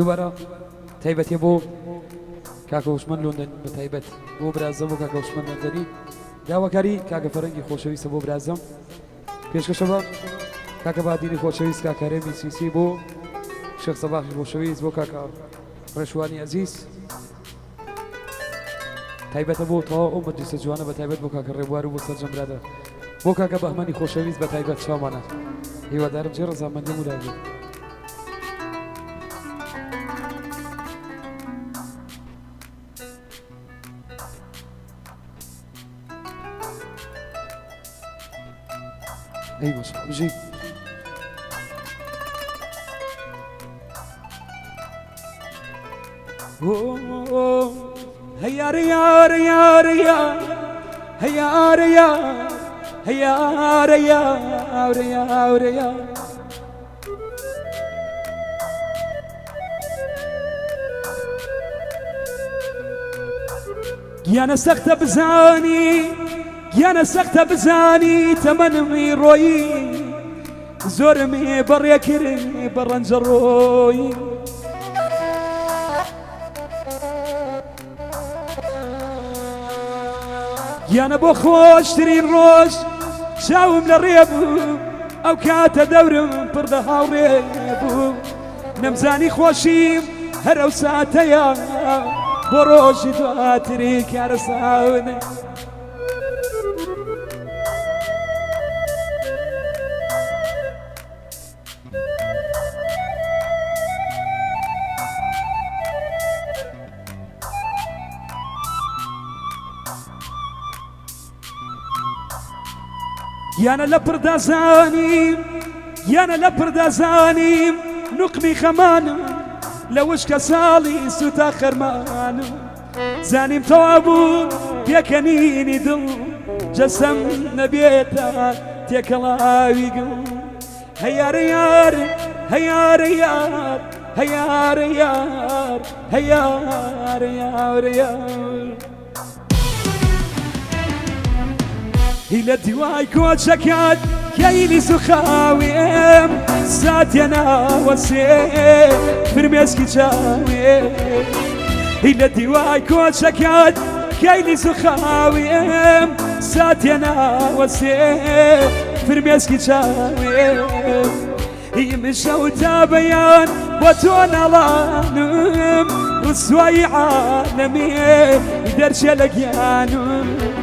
دوباره تایبەتی بۆ کاکە وشمەند لۆندەن بە تایبەت بۆ برازە بۆ کاکە وشمەند لۆندەنی داواکاری کاکە فەرەنگی خۆشەویستە بۆ برازەم پێشکەشە بە کاکە بادینی خۆشەویست کاکەرێمی سیسی بۆ شێخ سەباخی خۆشەویست بۆ کاکە ڕێشوانی عەزیز تایبەتە بۆ تەواو ئەو مەجلیسە جوانە بە تایبەت بۆ کاکە ڕێبوار و بۆ سەرجەمرادە بۆ کاکە بەهمەنی خۆشەویست بە تایبەت چاوانە هیوادارم جێ ڕەزامەندی مولایە أي مصعب جي هيا ريا ريا ريا هيا ريا هيا ريا ريا ريا يا نسخت بزاني يا نسخت بزاني تمنمي روي زورمي بريا كري برنج الروي يا نبو خوش ترين روش شاوم للريبو او كاتا دورم بردها وريبو نمزاني خوشيم هرو ساتيا بروشي دواتري كارساوني يانا لبردازاني يانا لبردازاني نقمي خمانو لوش كسالي سوتا خرمانو زانيم توابو بيكنيني دل جسم نبيتا تيكلاوي قل هيا ريار هيا ريار هيا ريار هيا ريار ريار إلى دواي كوت شكاد كيلي سخاويم ساتينا وسي فرميسكي جاوي إلى دواي كوت شكاد كيلي سخاويم ساتينا وسي فرميسكي جاوي يمشوا تابيان وتونا لانم رسواي عالمي درش لقيانم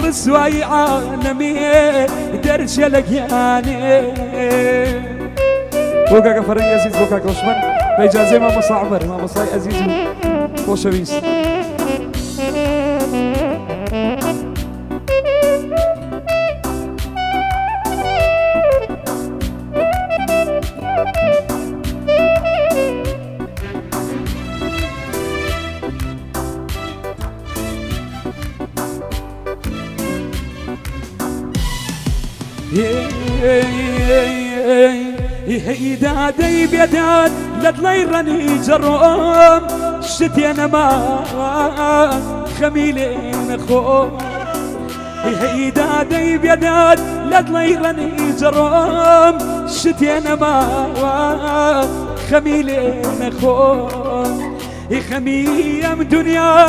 رسواي عالمي درش لقياني بوكا فرنج عزيز بوكا كوشمن بإجازة ما مصعبر ما مصاي عزيز خوشويس هيدادي بيداد لطليرني جروم شتي انا ما خميلين خوم هيدادي بيداد لطليرني جروم شتي انا ما خميلين خوم خميم دنيا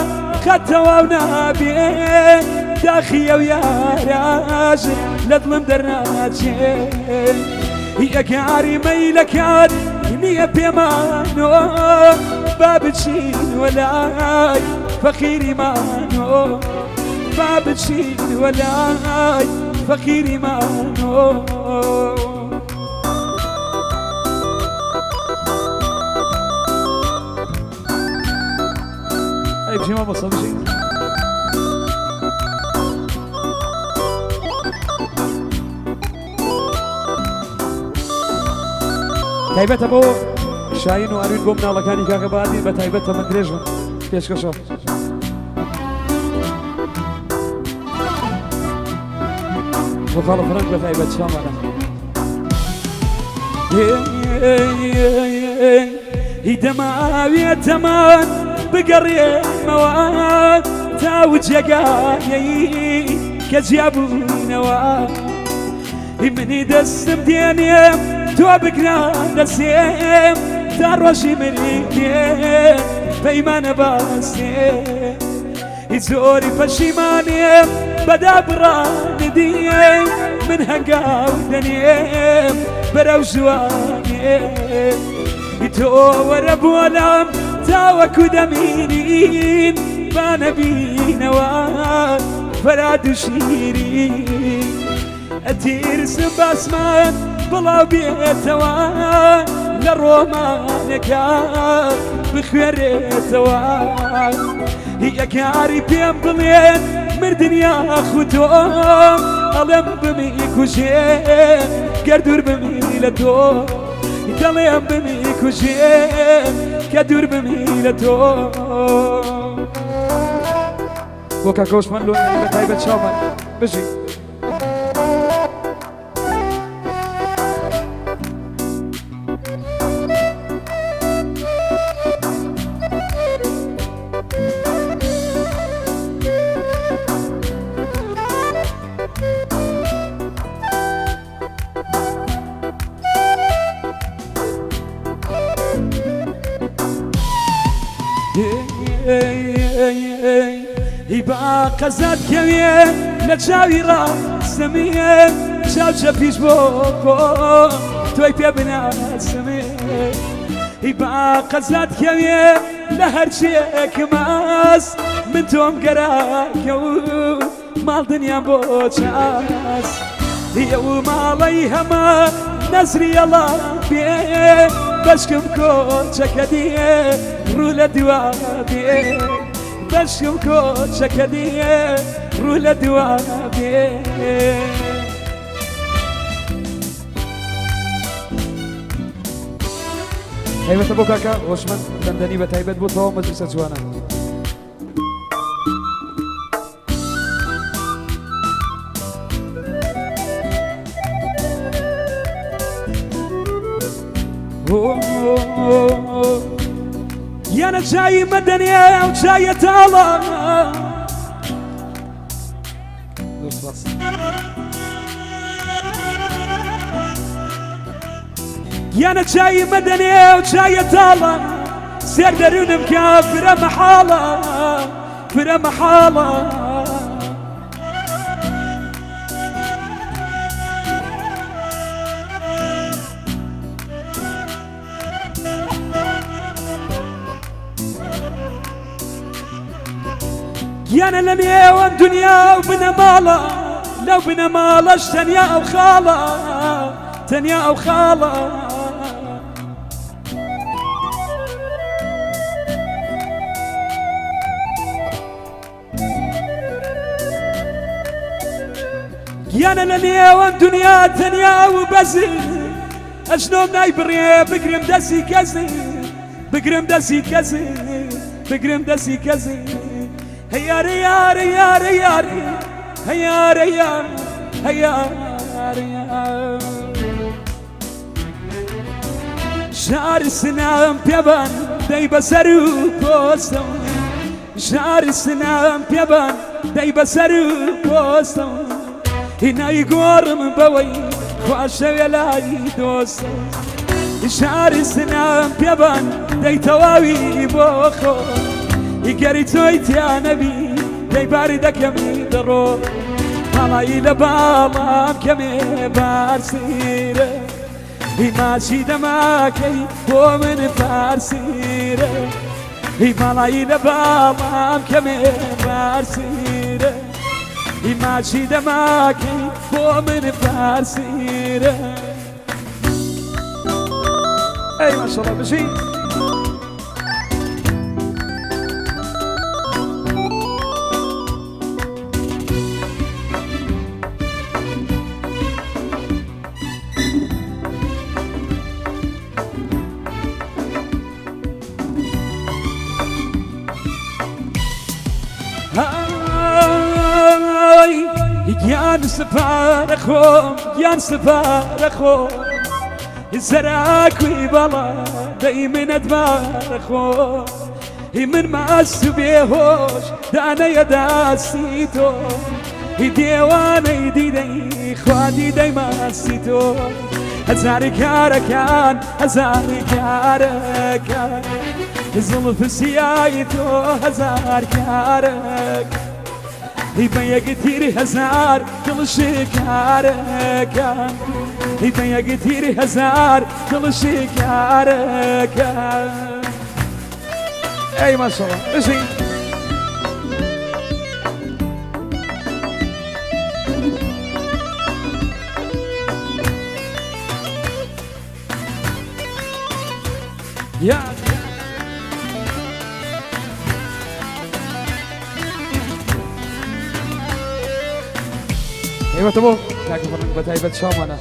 خدونا بيه داخية ويا راج لظلم دراجي يا كاري ميلكات نية بيمانو بابتشين ولاي فخيري مانو بابتشين ولاي فخيري مانو اي بشي ما بصل بشي تایبەتە بۆ شاین و ئەروین بۆ مناڵەکانی کاکە بادین بە تایبەت تەمەن درێژن پێشکەشە بۆ خاڵە فەرەنگ بە تایبەت شامانە دەماوێتەمان بگەڕێمەوە تاو جێگایەی کە جیابوونەوە منی دەستم دێنێم تو بگران دەسێم تا ڕۆژی مریێ پەیمانە باسێ زۆری پەشیمانێم بەدا بڕاندیێ من هەنگاو دەنێم بەرەو ژوانێ تۆ وەرە بۆلام تاوەکو دەمینین بانەبینەوە فەراد و شیرین ئەتیرسم باسمان بڵاو بێتەوە لە ڕۆمانەکە بخوێرێتەوە یەکاری پێم بڵێن مردنیا خوتۆ ئەڵێم بمی کوژێن گەر دوور بمی لە تۆ دەڵێم بمی کوژێن کە دوور بمی لە تۆ بۆ کاکۆشمان لۆ بە تایبەت چاومان بژی هیبا قەزات کەوێ لە چاوی ڕاستەمیێ چاوچە پیش بۆ کۆ تۆی پێ بناسەمێ هیبا قەزات کەوێ لە هەرچێکم ئاس من تۆم گەراکە و ماڵ دنیام بۆ چاس دیە و ماڵەی هەمە نەزریەڵا بێ بەشکم کۆچەکە دیێ ڕوو لە دوا بێ بەشکم کۆچەکە دیێ ڕوو لە دوا بێ تایبەتە بۆ کاکە ڕۆژمەند دەمدەنی بە تایبەت بۆ تەواو مەجلیسە جوانە یانە چایی مەدەنێ ئەو چایە تاڵە یانە چایی مەدەنێ ئەو چایە تاڵە سێر دەرونم کە فرە مەحاڵە فرە مەحاڵە گیانە لە نێوان دنیا و بنەماڵە لەو بنەماڵەش تەنیا ئەو خاڵە تەنیا ئەو خاڵە گیانە لە نێوان دنیا تەنیا و بەزی ئەژنۆم نایبڕێ بگرم دەستی کەزی بگرم دەستی کەزی بگرم دەستی کەزی هەیارە یارە یارە یارە هەیارە یارە هەیارە ژار سنام پێبان دەی بەسەر و پۆستم ژار سنام پێبان دەی بەسەر و پۆستم هینای گۆڕم بەوەی خواشەوێ لای دۆستم ژار سنام پێبان دەی تەواوی بۆ خۆ ئیگەری تۆی تیانەبی دەی باری دەکەمی دەڕۆ ماڵایی لە باڵام کەمێ بارسیرە هی ماچی دەماکەی بۆ من پارسیرە هی ماڵایی لە باڵام کەمێ بارسیرە هی ماچی دەماکەی بۆ من پارسیرە ئەی ماشەڵڵا بژی گیان سپارە خۆم گیان سپارە خۆم زەراکوی بەڵا دەی منەت بارە خۆم هی من ماست و بێهۆش دانەیە داستی تۆ هی دێوانەی دیدەی خوا دیدەی ماستی تۆ هزار كاركان هزار كاركان زلف سيايتو هزار كارك هيبا كتير هزار كل شي كاركان هيبا كتير هزار كل شي كاركان اي ما شاء الله ايش يا ايوه تبو كاكو فرنك بتايبت شامانا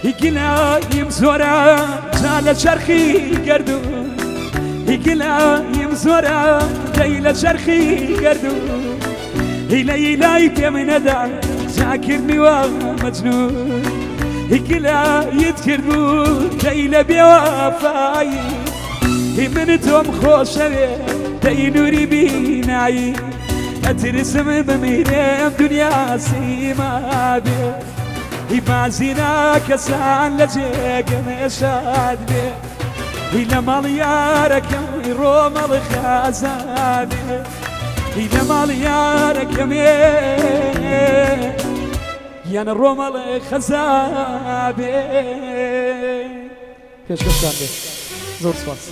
هيكلا يمزورا جال شرخي قردو هيكلا يمزورا جايل شرخي قردو هيلاي تمندا جاكرني ومجنون هيكلا يتكربو جايل بوفاي من توم خوشوي داي نوري بيناي اترسم بميرم دنيا سيما بي يبازينا كسان لجيك مشاد بي إلى ماليارك روم الخازان بي إلى ماليارك يا روم الخزان بي كيش كان بي زور سواس